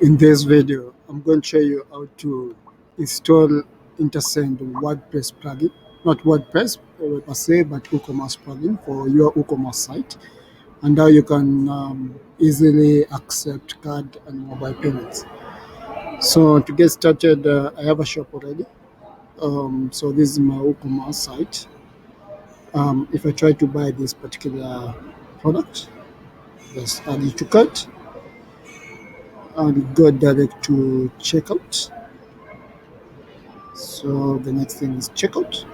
In this video, I'm going to show you how to install IntaSend WordPress plugin, not WordPress per se, but WooCommerce plugin for your WooCommerce site, and how you can easily accept card and mobile payments. So to get started, I have a shop already. So this is my WooCommerce site. If I try to buy this particular product, just add it to cart and go direct to checkout. So the next thing is checkout.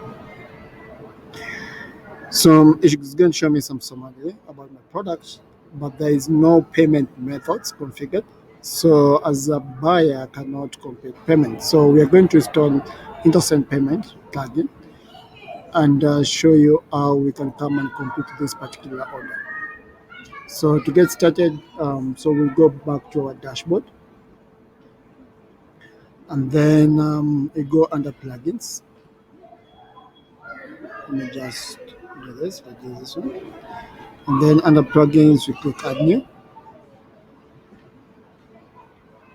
So it's going to show me some summary about my product, but there is no payment methods configured. So as a buyer, I cannot complete payment. So we are going to install IntaSend payment plugin and show you how we can come and complete this particular order. So to get started, so we'll go back to our dashboard, and then we go under plugins. Let me just do this. I do this one. And then under plugins, we click add new,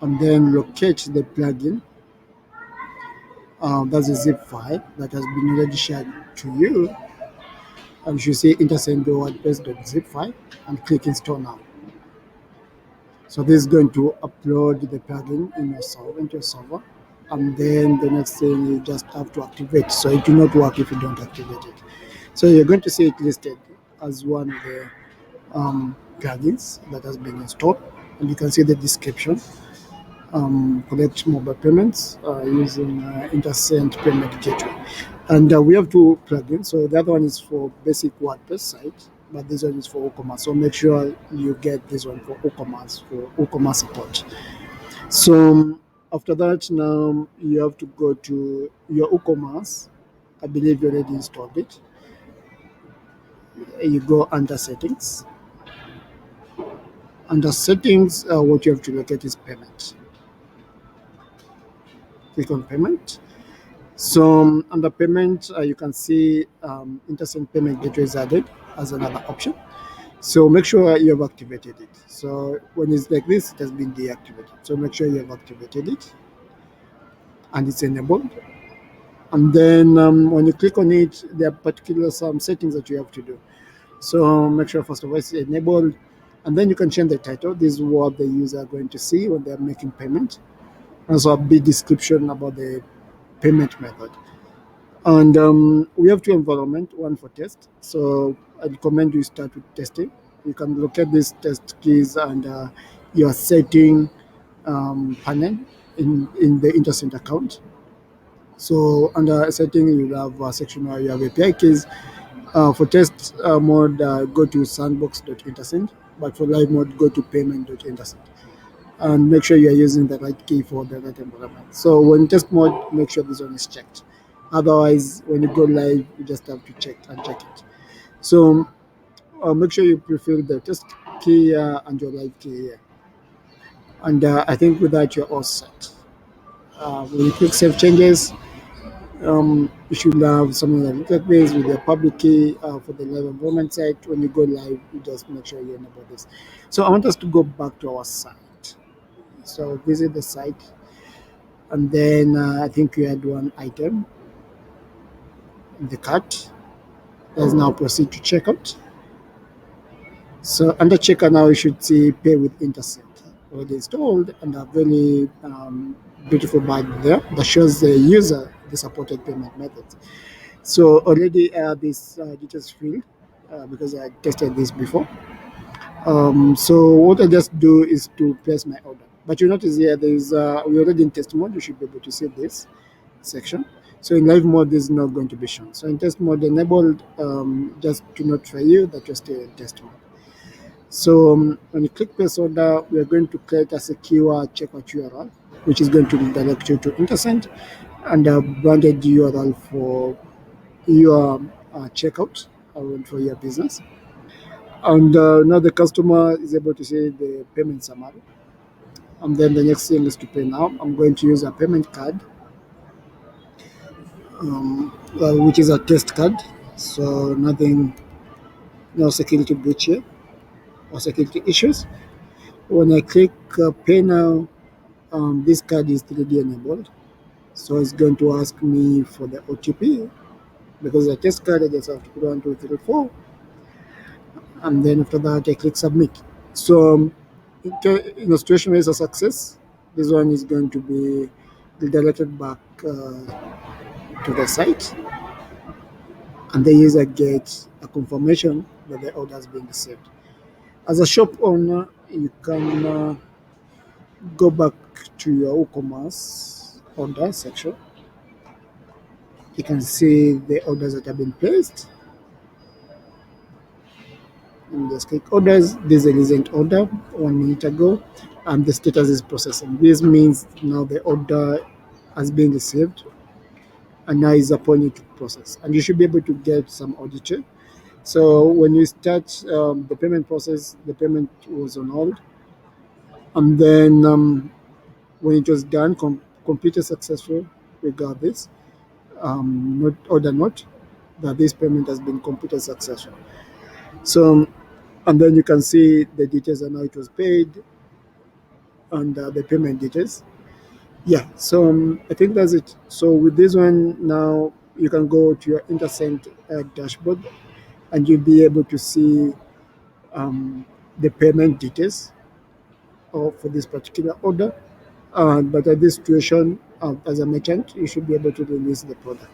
and then locate the plugin. That's a zip file that has been already shared to you. And you should see IntaSend WordPress.zip file and click install now. So this is going to upload the plugin into your server. And then the next thing, you just have to activate. So it will not work if you don't activate it. So you're going to see it listed as one of the plugins that has been installed. And you can see the description. Collect mobile payments using IntaSend payment gateway. And we have two plugins. So the other one is for basic WordPress site, but this one is for WooCommerce. So make sure you get this one for WooCommerce support. So after that, now you have to go to your WooCommerce. I believe you already installed it. You go under settings. Under settings, what you have to locate is payment. Click on payment. So under payment, you can see IntaSend payment gateway is added as another option. So make sure you have activated it. So when it's like this, it has been deactivated. So make sure you have activated it and it's enabled. And then when you click on it, there are particular some settings that you have to do. So make sure first of all it's enabled, and then you can change the title. This is what the user are going to see when they're making payment. Also a big description about the payment method. And we have two environments, one for test. So I recommend you start with testing. You can look at these test keys and your setting panel in the IntaSend account. So under setting, you have a section where you have API keys. For test mode, go to sandbox.IntaSend, but for live mode, go to payment.IntaSend. And make sure you're using the right key for the right environment. So when test mode, make sure this one is checked. Otherwise, when you go live, you just have to check it. So make sure you prefill the test key here and your live key here. And I think with that, you're all set. When you click save changes, you should have something that looks like this with the public key for the live environment site. When you go live, you just make sure you enable this. So I want us to go back to our site. So visit the site, and then I think you had one item in the cart. Let's now proceed to checkout. So under checkout now you should see pay with IntaSend already installed, and a very beautiful badge there that shows the user the supported payment methods. So already this details filled because I tested this before. So what I just do is to place my order. But you notice here we're already in test mode. You should be able to see this section. So in live mode, this is not going to be shown. So in test mode enabled, just to notify you that you're still in test mode. So when you click place order, we are going to create a secure checkout URL, which is going to redirect you to IntaSend, and a branded URL for your checkout for your business. And now the customer is able to see the payment summary. And then the next thing is to pay now. I'm going to use a payment card, which is a test card. So no security breach here or security issues. When I click pay now, this card is 3D enabled, so it's going to ask me for the OTP because the test card I just have to put 1, 2, 3, 4, and then after that I click submit. So in a situation where it's a success, this one is going to be redirected back to the site, and the user gets a confirmation that the order has been received. As a shop owner, you can go back to your WooCommerce order section. You can see the orders that have been placed. And just click orders. This is a recent order 1 minute ago, and the status is processing. This means now the order has been received and now is upon you to process. And you should be able to get some audit. So when you start the payment process, the payment was on hold, and then when it was done, completed successful, we got this not order note that this payment has been completed successful. So and then you can see the details and how it was paid and the payment details. Yeah, so I think that's it. So with this one now, you can go to your IntaSend dashboard and you'll be able to see the payment details for this particular order. But at this situation, as a merchant, you should be able to release the product.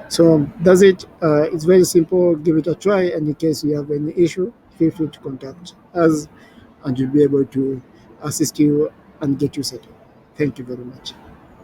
So that's it. It's very simple. Give it a try, and in case you have any issue, feel free to contact us, and we'll be able to assist you and get you settled. Thank you very much.